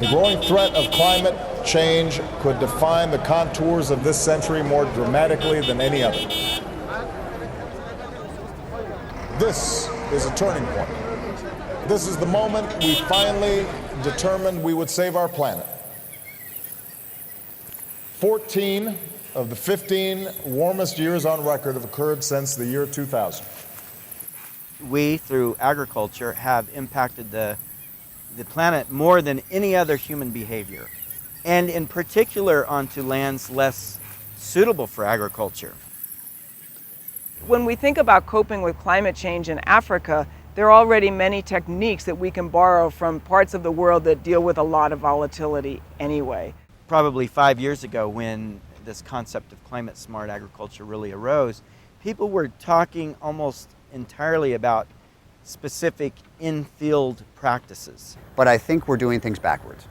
The growing threat of climate change could define the contours of this century more dramatically than any other. This is a turning point. This is the moment we finally determined we would save our planet. 14 of the 15 warmest years on record have occurred since the year 2000. We, through agriculture, have impacted the planet more than any other human behavior, and in particular onto lands less suitable for agriculture. When we think about coping with climate change in Africa, there are already many techniques that we can borrow from parts of the world that deal with a lot of volatility anyway. Probably 5 years ago, when this concept of climate smart agriculture really arose, people were talking almost entirely about specific in-field practices. But I think we're doing things backwards.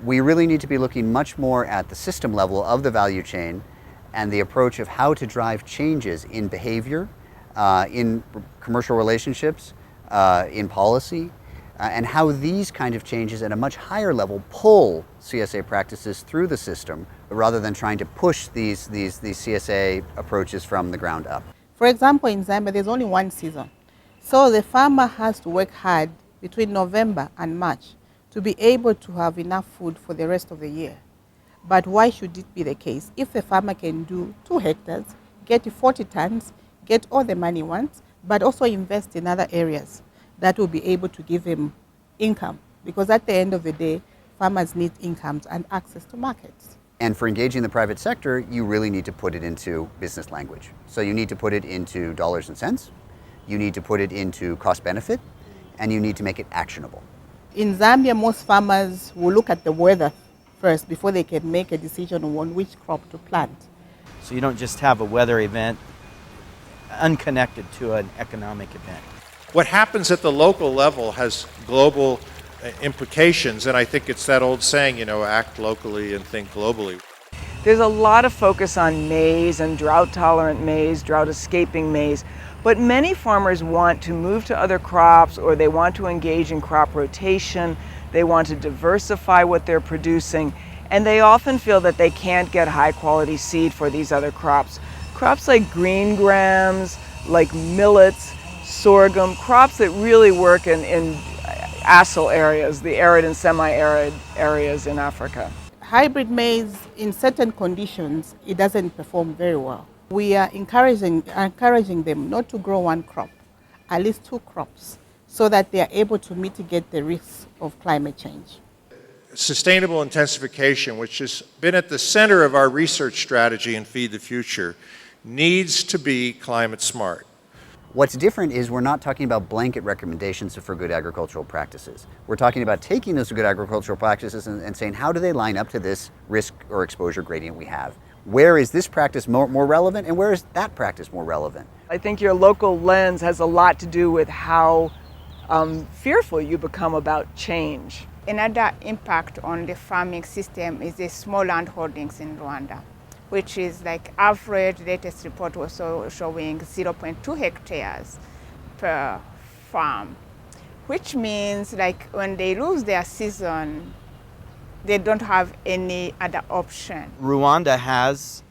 We really need to be looking much more at the system level of the value chain and the approach of how to drive changes in behavior, in commercial relationships, in policy, and how these kind of changes at a much higher level pull CSA practices through the system rather than trying to push these CSA approaches from the ground up. For example, in Zambia, there's only one season. So the farmer has to work hard between November and March to be able to have enough food for the rest of the year. But why should it be the case? If a farmer can do 2 hectares, get 40 tons, get all the money he wants, but also invest in other areas, that will be able to give him income. Because at the end of the day, farmers need incomes and access to markets. And for engaging the private sector, you really need to put it into business language. So you need to put it into dollars and cents, you need to put it into cost benefit, and you need to make it actionable. In Zambia, most farmers will look at the weather first before they can make a decision on which crop to plant. So you don't just have a weather event unconnected to an economic event. What happens at the local level has global implications, and I think it's that old saying, act locally and think globally. There's a lot of focus on maize and drought-tolerant maize, drought-escaping maize, but many farmers want to move to other crops, or they want to engage in crop rotation, they want to diversify what they're producing, and they often feel that they can't get high-quality seed for these other crops. Crops like green grams, like millets, sorghum, crops that really work in ASIL areas, the arid and semi-arid areas in Africa. Hybrid maize, in certain conditions, it doesn't perform very well. We are encouraging them not to grow one crop, at least 2 crops, so that they are able to mitigate the risks of climate change. Sustainable intensification, which has been at the center of our research strategy in Feed the Future, needs to be climate smart. What's different is we're not talking about blanket recommendations for good agricultural practices. We're talking about taking those good agricultural practices and saying, how do they line up to this risk or exposure gradient we have? Where is this practice more relevant, and where is that practice more relevant? I think your local lens has a lot to do with how fearful you become about change. Another impact on the farming system is the small land holdings in Rwanda, which is like average latest report was showing 0.2 hectares per farm, which means like when they lose their season, they don't have any other option. Rwanda has,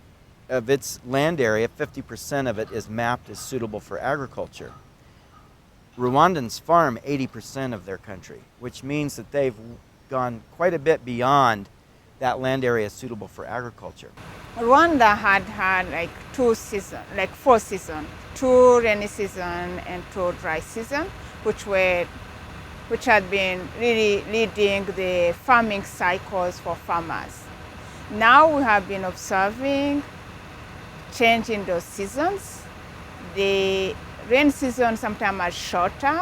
of its land area, 50% of it is mapped as suitable for agriculture. Rwandans farm 80% of their country, which means that they've gone quite a bit beyond that land area suitable for agriculture. Rwanda had like 4 seasons, 2 rainy season and 2 dry season, which had been really leading the farming cycles for farmers. Now we have been observing change in those seasons. The rain season sometimes are shorter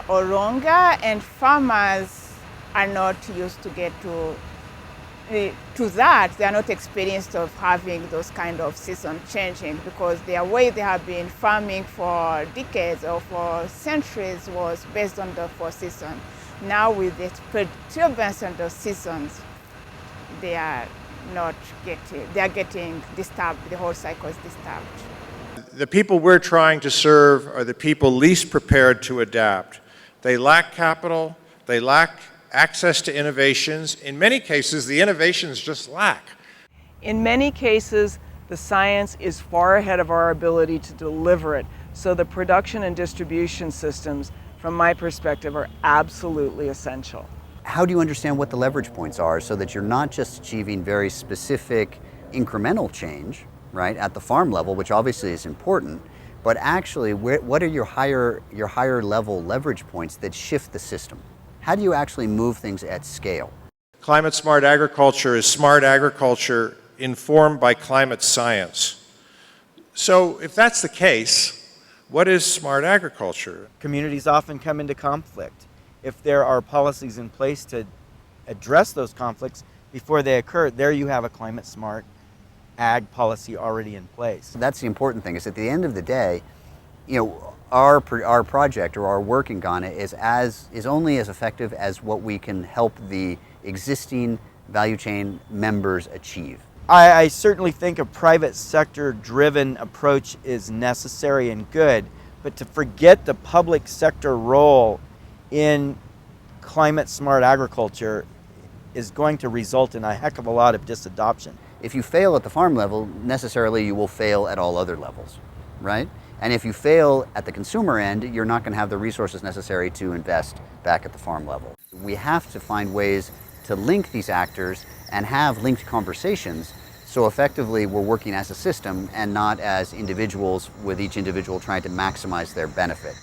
or longer, and farmers are not used to get to that. They are not experienced of having those kind of season changing, because their way they have been farming for decades or for centuries was based on the 4 seasons. Now with the perturbance of those seasons, they are getting disturbed. The whole cycle is disturbed. The people we're trying to serve are the people least prepared to adapt. They lack capital, they lack access to innovations. In many cases, the innovations just lack. In many cases, the science is far ahead of our ability to deliver it, so the production and distribution systems, from my perspective, are absolutely essential. How do you understand what the leverage points are so that you're not just achieving very specific incremental change, right, at the farm level, which obviously is important, but actually what are your higher level leverage points that shift the system? How do you actually move things at scale? Climate smart agriculture is smart agriculture informed by climate science. So if that's the case, what is smart agriculture? Communities often come into conflict. If there are policies in place to address those conflicts before they occur, there you have a climate smart ag policy already in place. That's the important thing, is at the end of the day, our project or our work in Ghana is only as effective as what we can help the existing value chain members achieve. I certainly think a private sector driven approach is necessary and good, but to forget the public sector role in climate smart agriculture is going to result in a heck of a lot of disadoption. If you fail at the farm level, necessarily you will fail at all other levels, right? And if you fail at the consumer end, you're not going to have the resources necessary to invest back at the farm level. We have to find ways to link these actors and have linked conversations, so effectively we're working as a system and not as individuals, with each individual trying to maximize their benefit.